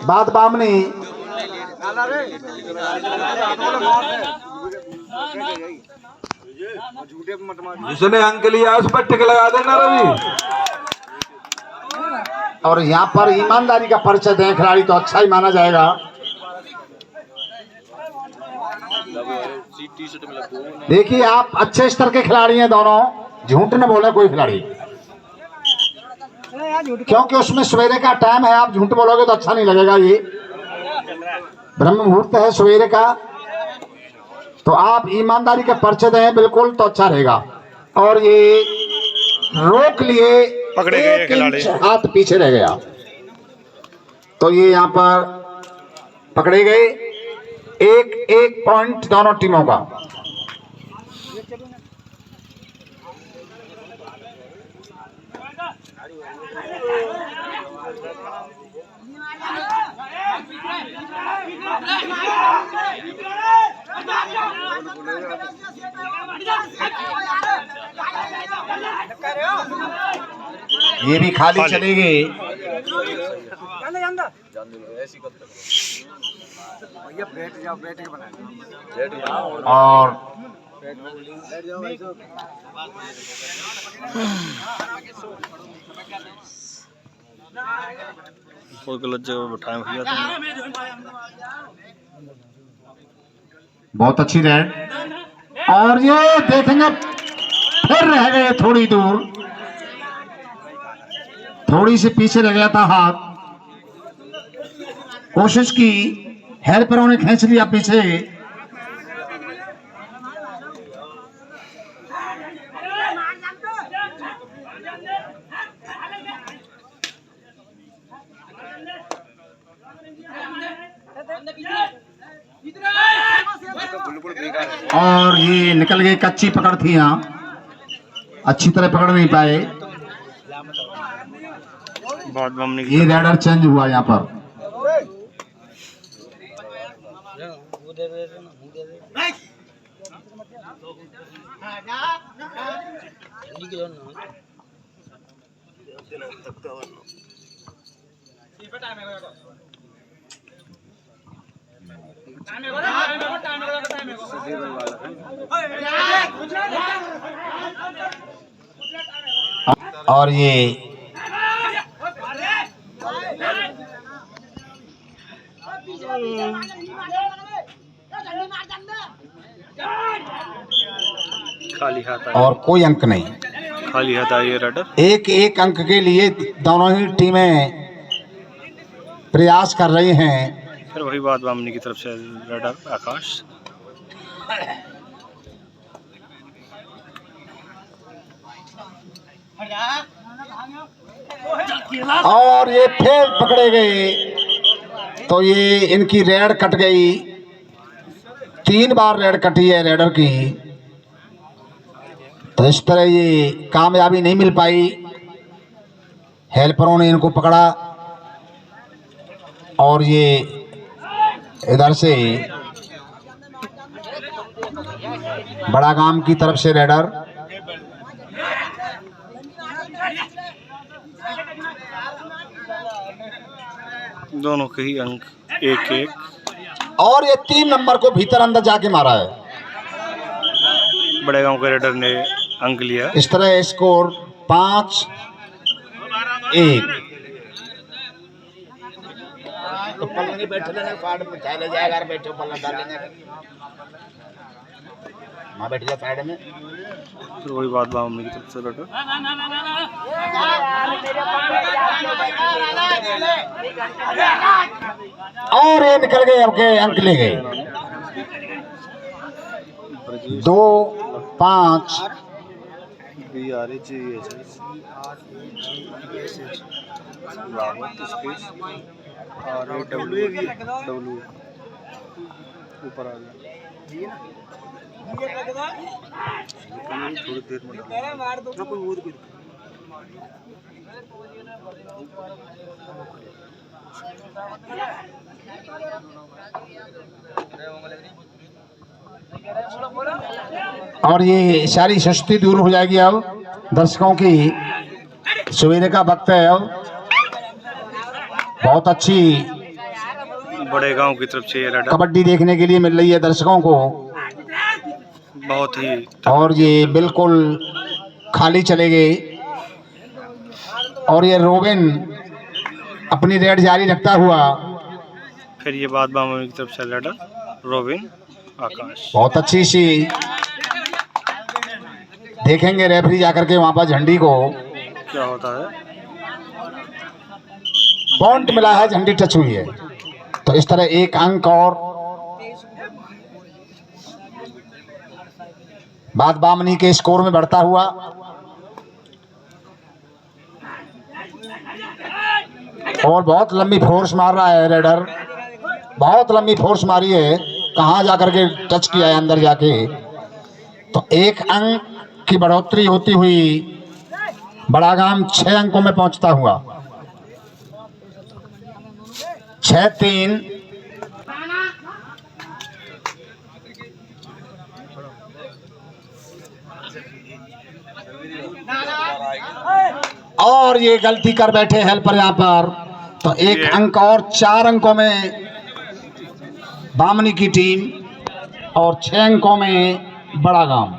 बात बामनी जिसने अंक लिया उस पर टिक लगा देना रवि। और यहाँ पर ईमानदारी का परिचय दें खिलाड़ी तो अच्छा ही माना जाएगा। देखिए आप अच्छे स्तर के खिलाड़ी हैं दोनों, झूठ न बोले कोई खिलाड़ी, क्योंकि उसमें सवेरे का टाइम है। आप झूठ बोलोगे तो अच्छा नहीं लगेगा। ये ब्रह्म मुहूर्त है सवेरे का, तो आप ईमानदारी का परिचय दें बिल्कुल तो अच्छा रहेगा। और ये रोक लिए, पकड़े गए खिलाड़ी, हाथ पीछे रह गया, तो ये यहाँ पर पकड़े गए। एक पॉइंट दोनों टीमों का। ये भी खाली चली गई। और गलत जगह बैठाए भैया। बहुत अच्छी रेड। और ये देखेंगे फिर रह गए थोड़ी दूर, थोड़ी सी पीछे रह गया था हाथ। कोशिश की, हेल्परों ने खींच लिया पीछे। और ये निकल गई, कच्ची पकड़ थी यहाँ, अच्छी तरह पकड़ नहीं पाए। बहुत ये रेडर चेंज हुआ यहाँ पर। और ये खाली हाथ और कोई अंक नहीं, खाली हाथ आई है रेडर। एक अंक के लिए दोनों ही टीमें प्रयास कर रही हैं। फिर वही बात बामनी की तरफ से रेडर आकाश। और ये फिर पकड़े गए, तो ये इनकी रेड कट गई। 3 बार रेड कटी है रेडर की, तो इस तरह ये कामयाबी नहीं मिल पाई। हेल्परों ने इनको पकड़ा और ये इधर से बड़ा गांव की तरफ से रेडर। दोनों के ही अंक 1-1। और ये 3 नंबर को भीतर अंदर जाके मारा है। बड़े गांव के रेडर ने अंक लिया। इस तरह स्कोर 5-1। तो पल्ला बैठे लेने साइड में चले जाएगा, बैठो पल्ला डाल लेने मां बैठ जा साइड में। तो वही बात बामनी की तरफ से रेडर। और ये निकल गए, आपके अंक ले गए। 2-5। ऊपर आ गया थोड़ी देर में। और ये सारी सुस्ती दूर हो जाएगी। अब दर्शकों की सवेरे का वक्त है। अब बहुत अच्छी बड़े गांव की तरफ से ये रेडर कबड्डी देखने के लिए मिल रही है दर्शकों को, बहुत ही और ये बिल्कुल खाली चले गए। और ये रोबिन अपनी रेड जारी रखता हुआ, फिर ये बात बामनी की तरफ से रेडर रोबिन आकाश। बहुत अच्छी सी देखेंगे रेफरी जाकर के वहां पर झंडी को, क्या होता है? पॉइंट मिला है, झंडी टच हुई है। तो इस तरह एक अंक और बात बामनी के स्कोर में बढ़ता हुआ। और बहुत लंबी फोर्स मार रहा है रेडर, बहुत लंबी फोर्स मारी है, कहां जाकर के टच किया है अंदर जाके। तो एक अंक की बढ़ोतरी होती हुई बड़ागाम 6 अंकों में पहुंचता हुआ। 6-3। और ये गलती कर बैठे हेल्पर यहां पर। तो एक अंक और 4 अंकों में बामनी की टीम और 6 अंकों में बड़ागाम।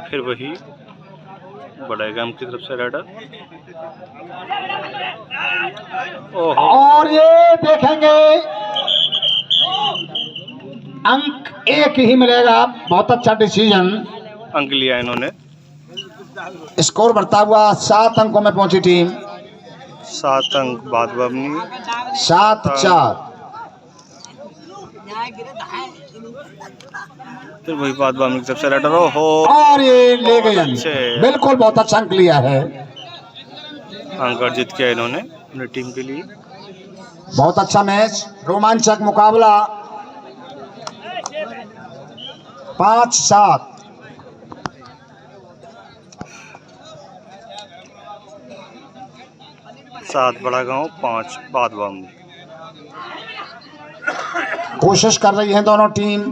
फिर वही बड़े गांव की तरफ से रेडर। ओहो, और ये देखेंगे अंक एक ही मिलेगा। बहुत अच्छा डिसीजन। अंक लिया इन्होंने। स्कोर बढ़ता हुआ 7 अंकों में पहुंची टीम। 7 अंक बात बामनी। 7-4। फिर वही बात बामनी की तरफ से रेडर। ओहो, और ये ले गए अंक। अच्छे। बिल्कुल बहुत अच्छा अंक लिया है, अंक अर्जित किया इन्होंने अपनी टीम के लिए। बहुत अच्छा मैच, रोमांचक मुकाबला। 5-7। सात बड़ा गांव, 5 बात बामनी। कोशिश कर रही है दोनों टीम।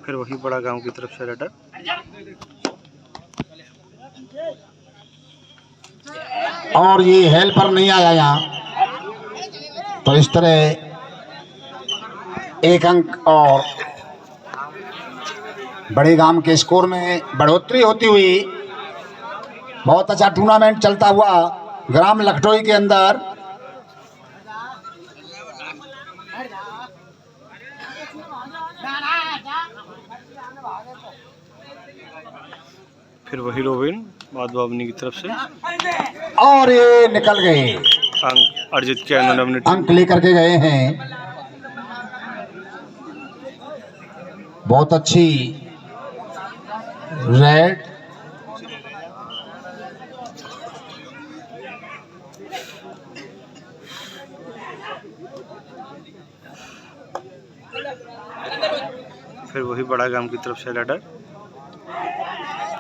फिर वही बड़ा गांव की तरफ से रेडर। और ये हेल्पर नहीं आया यहाँ। तो इस तरह एक अंक और बड़े गांव के स्कोर में बढ़ोतरी होती हुई। बहुत अच्छा टूर्नामेंट चलता हुआ ग्राम लखटोई के अंदर। फिर वही रोबिन बात बामनी की तरफ से। और ये निकल गए, अंक अर्जित किया इन्होंने अपनी टीम। अंक लेकर के गए हैं। बहुत अच्छी रेड। फिर वही बड़ा गांव की तरफ से रेडर।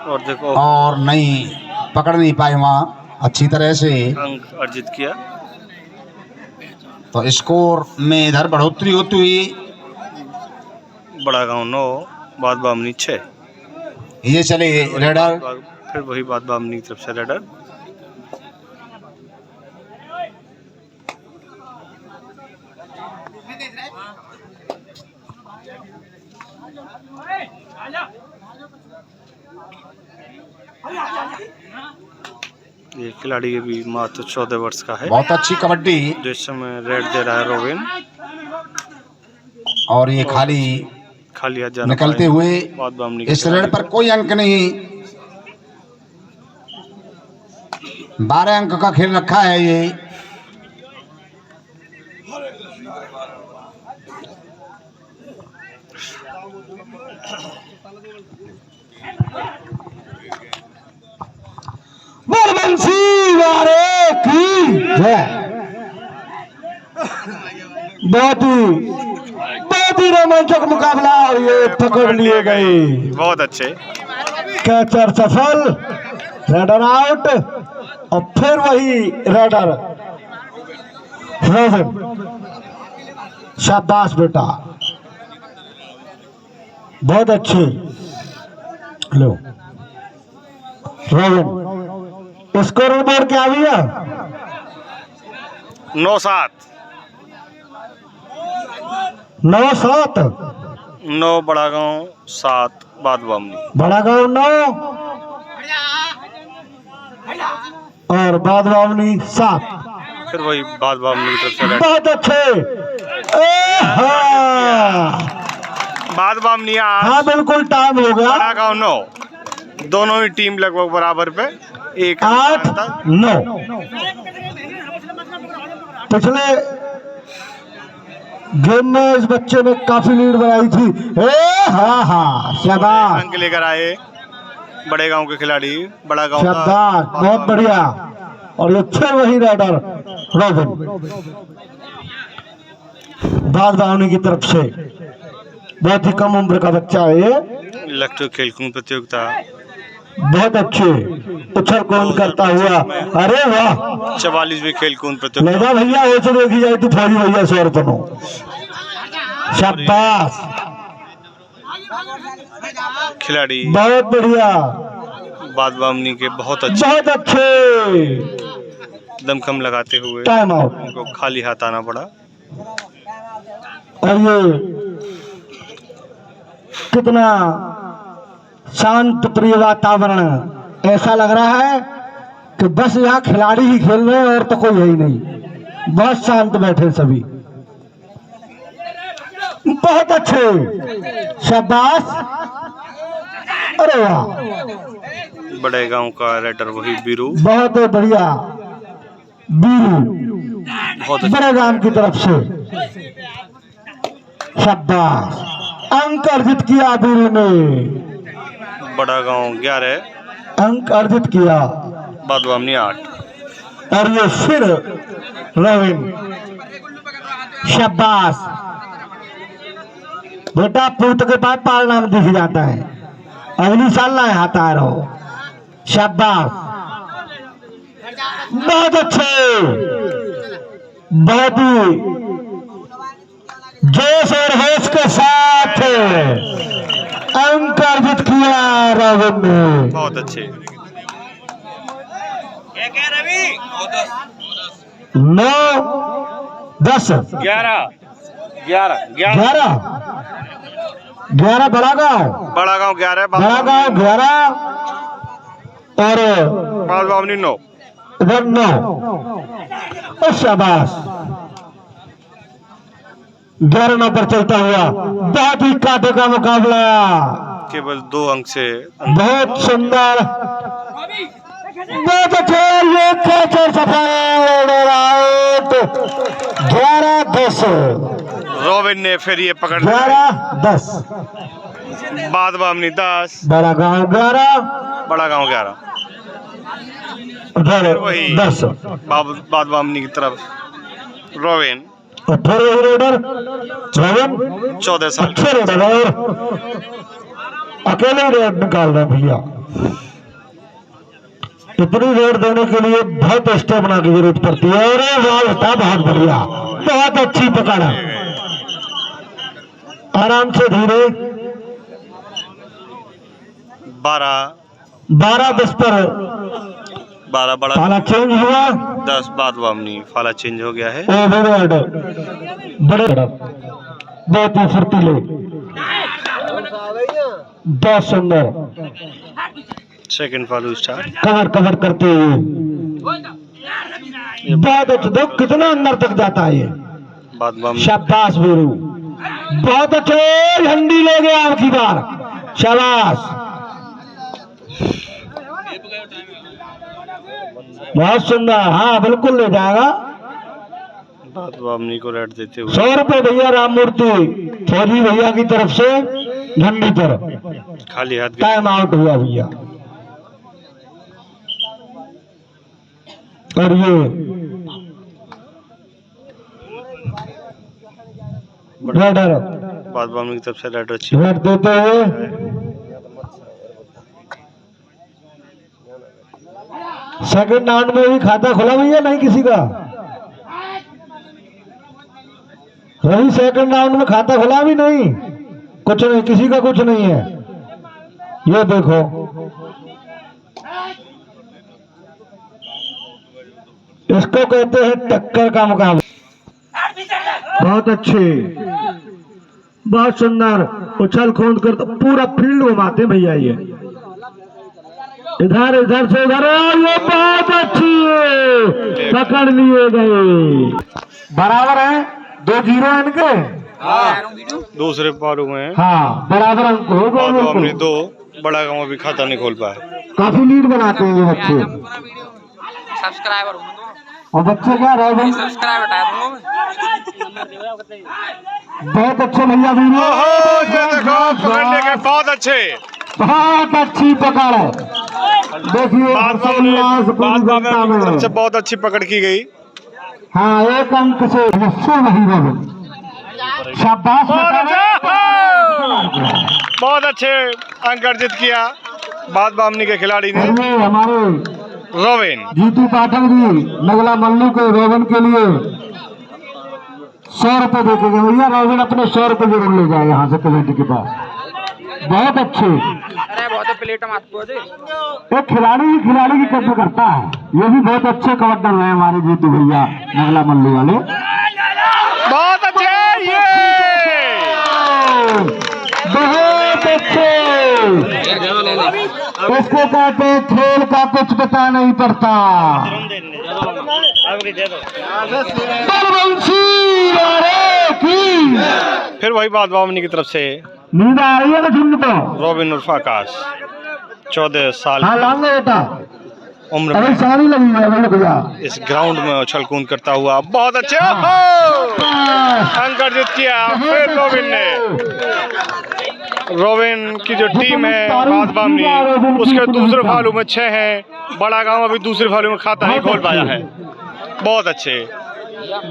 और देखो, और नहीं पकड़ नहीं पाए वहाँ अच्छी तरह से। अंक अर्जित किया। तो स्कोर में इधर बढ़ोतरी होती हुई। बड़ा गांव 9 बात बामनी 6। ये चले रेडर। फिर वही बात बामनी की तरफ से रेडर। ये खिलाड़ी अभी मात्र 14 वर्ष का है, बहुत अच्छी कबड्डी। जो इस समय रेड दे रहा है रोबिन। और ये खाली खाली जाना निकलते हुए बात बामनी इस रेड पर कोई अंक नहीं। 12 अंक का खेल रखा है ये। बलवंशी वारे की जय। बहुत ही रोमांचक मुकाबला, और ये पकड़ लिए गए। बहुत अच्छे। कैचर सफल, रेडर आउट। और फिर वही रेडर। शाबाश बेटा, बहुत अच्छे। लो रोबिन स्कोर बोर्ड क्या भैया? 9-7। 9-7। 9 बड़ा गांव, 7 बाद बामनी। बड़ा गांव 9 और बाद बामनी 7। फिर वही बाद बामनी की तरफ से रेड। बहुत अच्छे। बाद बामनी 8। हाँ बिल्कुल टाइम हो गया। बड़ा गांव 9। दोनों ही टीम लगभग बराबर पे 8-9। पिछले गेम में इस बच्चे ने काफी लीड बनाई थी। हाँ शाबाश, अंक लेकर आए बड़े गांव के खिलाड़ी। बड़ा गांव शाबाश, बहुत बढ़िया। और ये फिर वही राइडर रॉबिन बाद बावनी की तरफ से। बहुत ही कम उम्र का बच्चा है ये। इलेक्ट्रिक खेलकूद प्रतियोगिता बहुत अच्छे उछल कूद करता हुआ। अरे वाह, 44वीं खेलकूद ले प्रतियोगिता। जा भैया, हो तो देखी जाए तो फौजी भैया 100 रुपये। शाबाश, खिलाड़ी बहुत बढ़िया, बाद बामनी के बहुत अच्छे बहुत अच्छे। दमखम लगाते हुए टाइम आउट। उनको खाली हाथ आना पड़ा। और ये कितना शांत प्रिय वातावरण। ऐसा लग रहा है कि बस यहाँ खिलाड़ी ही खेल रहे हैं और तो कोई है ही नहीं। बहुत शांत बैठे सभी। बहुत अच्छे, शाबाश। अरे वाह, बड़े गांव का राइडर वही बीरू। बहुत बढ़िया बीरू, बहुत अच्छा। बड़े गांव की तरफ से। शाबाश, अंक अर्जित किया बीरू ने। बड़ा गांव 11, अंक अर्जित किया। बाद बामनी 8। और ये फिर रविन, शाबाश बेटा, पुत के पास पालना में दिख जाता है। अगली साल ना आता रहो। शाबाश, बहुत अच्छे, बहुत ही जोश और होश के साथ अंक अर्जित किया रविन ने। बहुत अच्छे। 9-10। 11 बड़ा गांव। बड़ा गांव 11, बड़ा गांव 11 और बाद बामनी 9। इधर 9। और शाबाश, 11 पर चलता हुआ। बहुत ही कांटे का मुकाबला, केवल 2 अंक से। बहुत सुंदर, बहुत अच्छे। ये कैचर सफल, 11-10। रॉबिन ने फिर ये पकड़ लिया। 11-10। बाद बामनी 10, बड़ा गांव 11, बड़ा गांव 11। उधर वही 10। बाद बामनी की तरफ रॉबिन, और फिर वही रेडर रविन, 14 साल। अच्छे रेडर। और अकेले रेड निकाल रहे हैं भैया। इतनी रेड देने के लिए बहुत स्टेमिना की जरूरत पड़ती है। अरे वाह बेटा, बहुत बढ़िया, बहुत अच्छी पकड़ है। आराम से, धीरे। 12-10 पर 12 बड़ा, पाला चेंज हुआ। 10 बाद बामनी। फाला चेंज हो गया है। बड़े बहुत ही फुर्तीले, बहुत सुंदर सेकंड फॉलो स्टार्ट। कवर करते हुए। बहुत अच्छा, देखो कितना अंदर तक जाता है ये। बाद बामनी। शाबाश वीरू, बहुत अच्छे। झंडी ले गया अब की बार। शाबाश, बहुत सुंदर। हाँ बिल्कुल ले जाएगा। बाद बामनी को रेड देते हुए 100 रुपये भैया राममूर्ति फौजी भैया की तरफ से झंडी पर। खाली हाथ। टाइम आउट हुआ भैया। और ये राइडर बाद बामनी की तरफ से रेड अच्छी। रेड देते हुए। सेकंड राउंड में भी खाता खुला भैया? नहीं किसी का। रही सेकंड राउंड में खाता खुला भी नहीं, कुछ नहीं, किसी का कुछ नहीं है। ये देखो इसको कहते हैं टक्कर का मुकाबला। बहुत अच्छे, बहुत सुंदर उछल कूद कर पूरा फील्ड घुमाते हैं भैया। ये इधर इधर से उधर, ये बहुत अच्छी है, पकड़ लिए गए। बराबर है, 2-0 इनके। दूसरे पारू में हाँ बराबर अंक हो गए। 2 बड़ा गांव अभी खाता नहीं खोल पाया। काफी लीड बनाते हैं ये बच्चे। सब्सक्राइबर और बच्चे क्या रह गए, सब्सक्राइबर बहुत अच्छे भैया भी। ये देखो पकड़ने के बहुत अच्छे, बहुत अच्छी पकड़ है। देखिए बात में तरफ से बहुत अच्छी पकड़ की गई। हाँ, एक अंक से वही रहे। शाबाश, बहुत अच्छे अंक अर्जित किया बाद बामनी के खिलाड़ी ने। हमारे रोबिन जीतू पाठक जी नगला मल्लू के रोबिन के लिए 100 रुपए देके गए भैया। रोबिन अपने 100 रुपए जरूर ले जाए यहाँ से कमेटी के पास। बहुत अच्छे, अरे बहुत प्लेट एक खिलाड़ी ही खिलाड़ी की कदर करता है। ये भी बहुत अच्छे कबड्डर रहे हमारे जीतू भैया नगला मल्लू वाले। बहुत अच्छे, ये बहुत अच्छे। इसको कहते हैं खेल का कुछ पता नहीं पड़ता। फिर वही बात बामनी की तरफ से नींद आ रही है ना झुंड को। रोबिन उर्फ आकाश 14 साल हाँ लाऊंगा बेटा, उम्र अरे में सारी लगी है भैया। इस ग्राउंड में उछल कूद करता हुआ बहुत अच्छे अंक अर्जित किया। फिर रोबिन की जो टीम है बात बामनी, उसके दूसरे फालू में 6 हैं। बड़ा गांव अभी दूसरे फालू में खाता नहीं खोल पाया है। बहुत अच्छे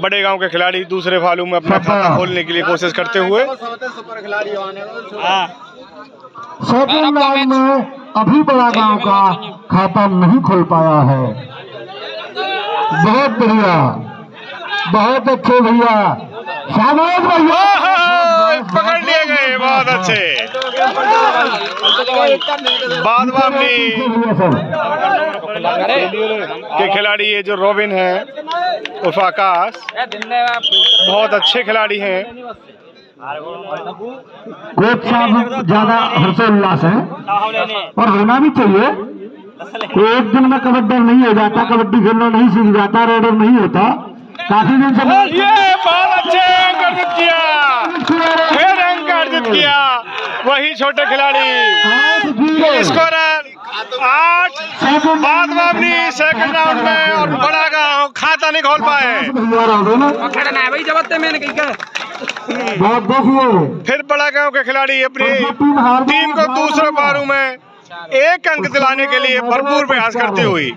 बड़े गांव के खिलाड़ी दूसरे फालू में अपना खाता खोलने के लिए कोशिश करते हुए। सेकंड राउंड में अभी बड़ा गांव का खाता नहीं खोल पाया है। बहुत बढ़िया, बहुत अच्छे भैया, शाबाश भैया, पकड़ लिए गए। बहुत अच्छे बाद बामनी के खिलाड़ी ये जो रोबिन है उर्फ आकाश, बहुत अच्छे खिलाड़ी हैं। कोच साहब ज्यादा हर्षोल्लास है और होना भी चाहिए। एक दिन में कबड्डर नहीं हो जाता, कबड्डी खेलना नहीं सीख जाता, रेडर नहीं होता। काफी दिन से ये बहुत अच्छे अंक अर्जित किया, फिर अंक अर्जित किया वही छोटे खिलाड़ी। स्कोरर 8 बाद बामनी सेकंड राउंड में और बड़ा गांव खाता नहीं खोल पाए। बहुत देखिए, फिर बड़ा गांव के खिलाड़ी अपनी टीम को दूसरे बारू में 1 अंक दिलाने के लिए भरपूर प्रयास करती हुई,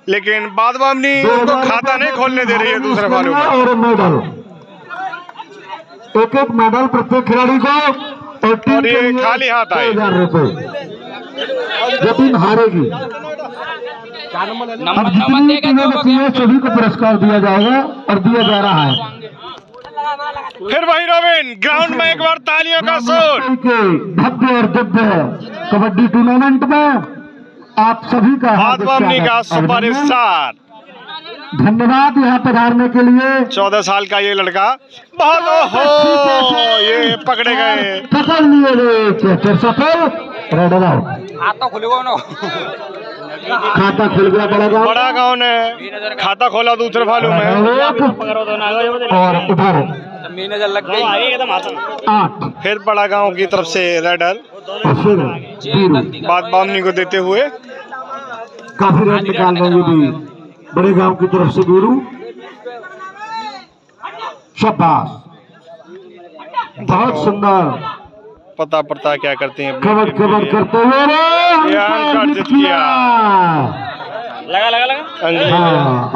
लेकिन बाद बामनी उनको खाता नहीं खोलने दे रही है दूसरे बारू में। और मेडल, एक मेडल प्रत्येक खिलाड़ी को और ये खाली हाथ आए। 1000 रुपए जो टीम हारेगी। अब जितनी टीमें बची हैं सभी को पुरस्कार दिया जाएगा और दिया जा रहा है। फिर वही रोबिन ग्राउंड में एक बार तालियों का शोर। भव्य और दिव्य कबड्डी टूर्नामेंट में आप सभी का बाद बामनी का सुपर स्टार, धन्यवाद यहाँ पधारने के लिए। 14 साल का ये लड़का बहुत ये पकड़े गए, पकड़ लिए गए, सफल रेडर आउट। खाता खुलेगा ना, खाता खुल गया बड़ा गाँव। बड़ा गांव ने खाता खोला दूसरे फालू में और उधर मैनेजर लग गई 8 फिर बड़ा गांव की तरफ से रेडर बाद बामनी को देते हुए काफी रन निकाल रहे भी बड़े गांव की तरफ से गुरु। शाबाश, बहुत सुंदर पता पड़ता क्या करते हैं कवर कवर करते हुए अंक अर्जित किया।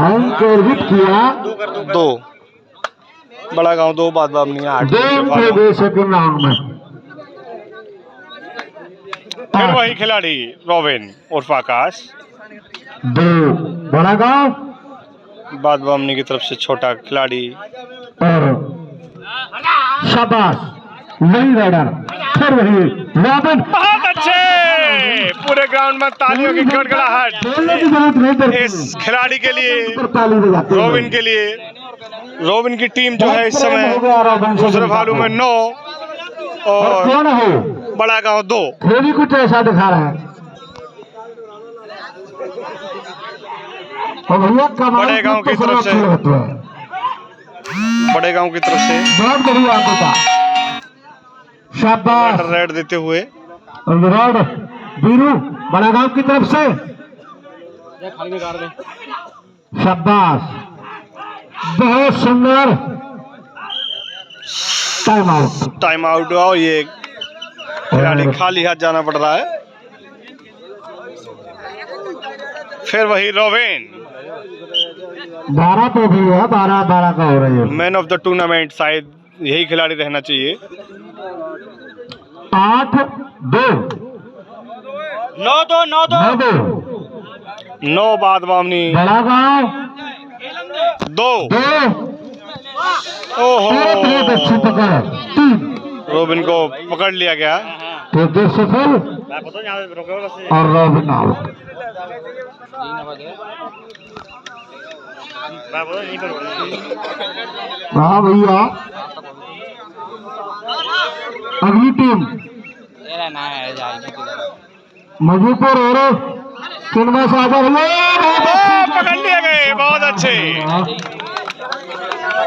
अंक अर्जित किया 2 बड़ा गांव 2 बाद बामनी 8। सेकंड राउंड में फिर वही खिलाड़ी रोबिन उर्फ आकाश 2 बड़ा गांव बाद बामनी की तरफ से छोटा खिलाड़ी। और शाबाश वही राइडर, फिर वही रोबिन। बहुत अच्छे पूरे ग्राउंड में तालियों की गड़गड़ाहट बोलने की जरूरत नहीं पड़ती। इस खिलाड़ी के लिए, पर ताली बजाते हैं। रोबिन के लिए। रोबिन की टीम जो है इस समय हो गया रोबिन से दूसरे भालू में 9 और और कौन हो बड़ा गांव 2। ये भी कुछ ऐसा दिखा रहा है। और भैया कमाल बड़े गांव की तरफ से। होते हैं। बड़े गांव की तरफ से बहुत बढ़िया आपको था। शाबाश। रेड देते हुए और ये रॉड बीरू बड़ा गांव की तरफ से। शाबाश, बहुत सुंदर। Time out. टाइम आउट हुआ और ये खिलाड़ी खाली हाथ जाना पड़ रहा है। फिर वही रोबिन 12 तो भी है, 12 का हो रही है। मैन ऑफ द टूर्नामेंट शायद यही खिलाड़ी रहना चाहिए। 8-2 9-2 9 बाद बामनी बड़ा गांव 2। 2। ओहो, बहुत अच्छी पकड़। 3 रोबिन को पकड़ लिया गया। तो दो सफल और रोबिन आउट। हाँ भैया, अगली टीम मधुपुर और चिन्मय सागर। पकड़ लिए गए, बहुत अच्छे।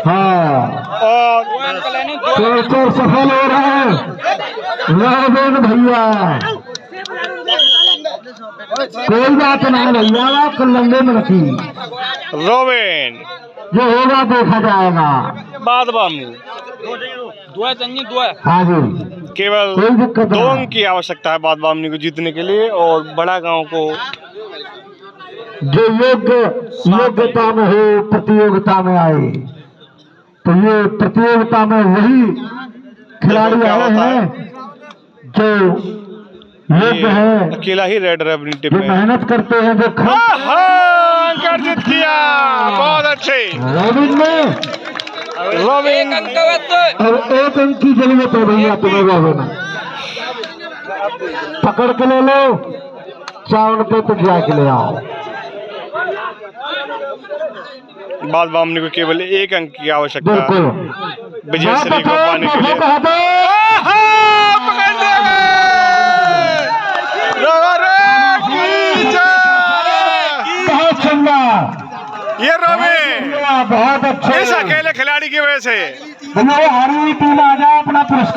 हाँ, और चोर सफल हो रहे हैं रोबिन भैया। कोई बात नहीं भैया, आप लंबे में रखी, रोबिन जो होगा देखा जाएगा। बाद बामनी हाँ जी, केवल कोई दिक्कत 2 नहीं। अंक की आवश्यकता है बाद बामनी को जीतने के लिए और बड़ा गांव को जो योग्यता में हो प्रतियोगिता में आए, तो ये प्रतियोगिता में वही खिलाड़ी क्या आए होता हैं जो योग्य है, अकेला ही रेड है अपनी टीम जो में। मेहनत करते हैं, जो अंक अर्जित किया, बहुत अच्छे रोबिन में। रोबिन। और 1 अंक की जरूरत है भैया तुम्हें रोबिन। पकड़ के ले लो, चावल पे तो जाके ले आओ। बाद बामनी को केवल 1 अंक की आवश्यकता है बिल्कुल विजय श्री को पाने के लिए। कहा दो। पकड़ लिया बहुत सुंदर, ये रोबिन बहुत अच्छे। इस अकेले खिलाड़ी की वजह से भैया, हरी टीम आ जाए, अपना पुरस्कार